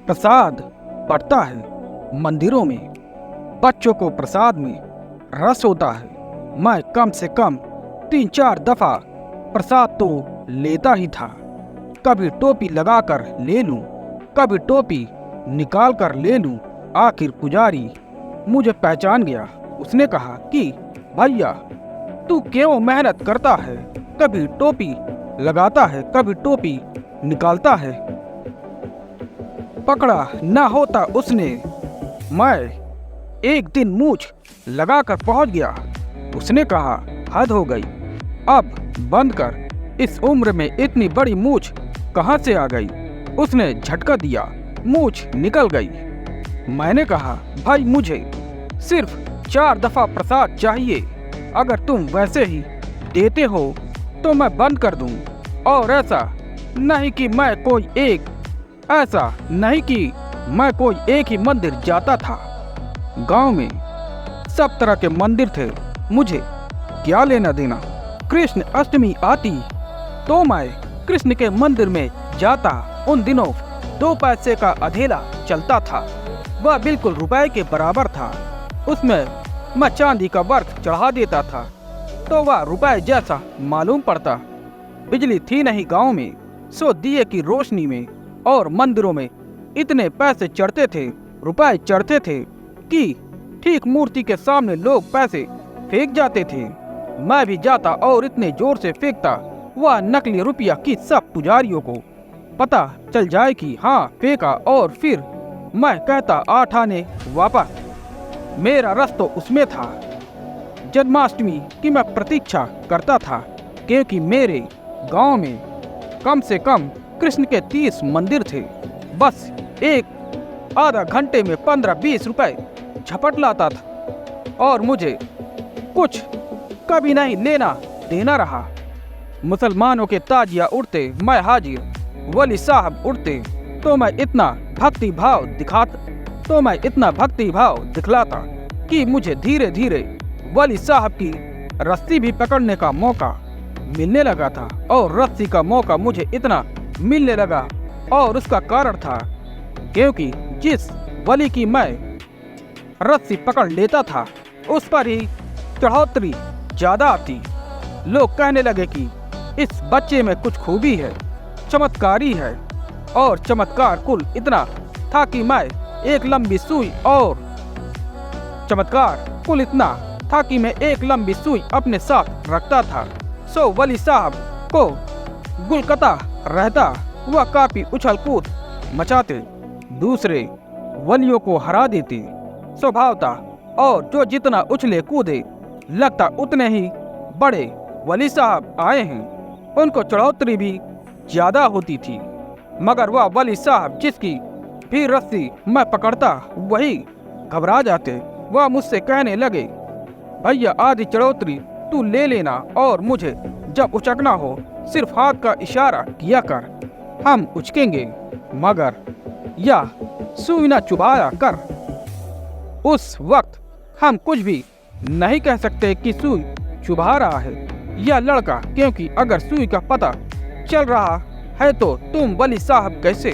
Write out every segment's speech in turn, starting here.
प्रसाद बढ़ता है मंदिरों में। बच्चों को प्रसाद में रस होता है। मैं कम से कम 3-4 दफा प्रसाद तो लेता ही था। कभी टोपी लगाकर ले लूं, कभी टोपी निकाल कर ले लूं। आखिर पुजारी मुझे पहचान गया। उसने कहा कि भैया, तू क्यों मेहनत करता है? कभी टोपी लगाता है, कभी टोपी निकालता है। पकड़ा ना होता उसने, मैं एक दिन मूछ लगाकर पहुंच गया। उसने कहा, हद हो गई, अब बंद कर। इस उम्र में इतनी बड़ी मूछ कहां से आ गई? उसने झटका दिया, मूछ निकल गई। मैंने कहा, भाई मुझे सिर्फ 4 दफा प्रसाद चाहिए। अगर तुम वैसे ही देते हो तो मैं बंद कर दूं। और ऐसा नहीं कि मैं कोई एक ही मंदिर जाता था। गांव में सब तरह के मंदिर थे, मुझे क्या लेना देना। कृष्ण अष्टमी आती तो मैं कृष्ण के मंदिर में जाता। उन दिनों 2 पैसे का अधेला चलता था, वह बिल्कुल रुपए के बराबर था। उसमें मैं चांदी का वर्क चढ़ा देता था तो वह रुपए जैसा मालूम पड़ता। बिजली थी नहीं गांव में, सो दिए की रोशनी में और मंदिरों में इतने पैसे चढ़ते थे, रुपए चढ़ते थे कि ठीक मूर्ति के सामने लोग पैसे फेंक जाते थे। मैं भी जाता और इतने जोर से फेंकता वह नकली रुपया कि सब पुजारियों को पता चल जाए कि हाँ फेंका। और फिर मैं कहता 8 आने वापस। मेरा रस तो उसमें था। जन्माष्टमी की मैं प्रतीक्षा करता था, क्योंकि मेरे गांव में कम से कम कृष्ण के 30 मंदिर थे। बस एक आधा घंटे में 15-20 रुपए झपट लाता था और मुझे कुछ कभी नहीं लेना देना रहा। मुसलमानों के ताजिया उड़ते, मैं हाजिर वली साहब उड़ते तो मैं इतना भक्ति भाव दिखलाता कि मुझे धीरे धीरे वली साहब की रस्सी भी पकड़ने का मौका मिलने लगा था। और रस्सी का मौका मुझे इतना मिलने लगा और उसका कारण था क्योंकि जिस वली की मैं रस्सी पकड़ लेता था उस पर ही चढ़ोतरी ज्यादा आती। लोग कहने लगे कि इस बच्चे में कुछ खूबी है, चमत्कारी है। और चमत्कार कुल इतना था कि मैं एक लंबी सुई अपने साथ रखता था। सो वली साहब को गुलकता रहता, वह काफी उछल कूद मचाते, दूसरे वलियों को हरा देते स्वभाव था। और जो जितना उछले कूदे लगता उतने ही बड़े वली साहब आए हैं। उनको चढ़ोतरी भी ज्यादा होती थी, मगर वह वली साहब जिसकी भी रस्सी मैं पकड़ता वही घबरा जाते। वह मुझसे कहने लगे, भैया आधी चढ़ोतरी तू ले लेना और मुझे जब उचकना हो सिर्फ हाथ का इशारा किया कर, हम उचकेंगे, मगर या सुई न चुभाया कर। उस वक्त हम कुछ भी नहीं कह सकते कि सुई चुभा रहा है या लड़का, क्योंकि अगर सुई का पता चल रहा है तो तुम वली साहब कैसे?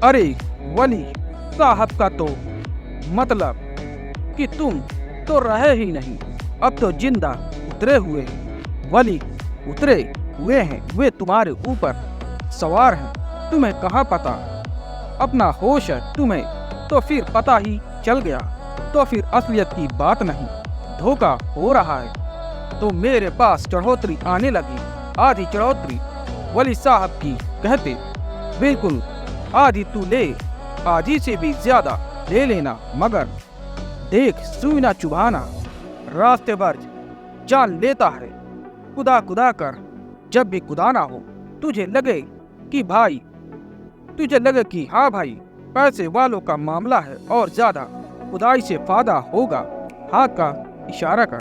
अरे वली साहब का तो मतलब कि तुम तो रहे ही नहीं, अब तो जिंदा उतरे हुए वली उतरे हुए हैं। वे तुम्हारे ऊपर सवार हैं, तुम्हें कहाँ पता अपना होश है तुम्हें, तो फिर पता ही चल गया तो फिर असलियत की बात नहीं, धोखा हो रहा है। तो मेरे पास चढ़ोतरी आने लगी, आधी चढ़ोतरी वली साहब की कहते, बिल्कुल आधी तू ले, आधी से भी ज्यादा ले लेना, मगर देख सुई ना चुभाना। रास्ते भर जान लेता है कुदा कर, जब भी कुदाना हो तुझे लगे कि हाँ भाई पैसे वालों का मामला है और ज्यादा खुदाई से फायदा होगा, हाथ का इशारा कर।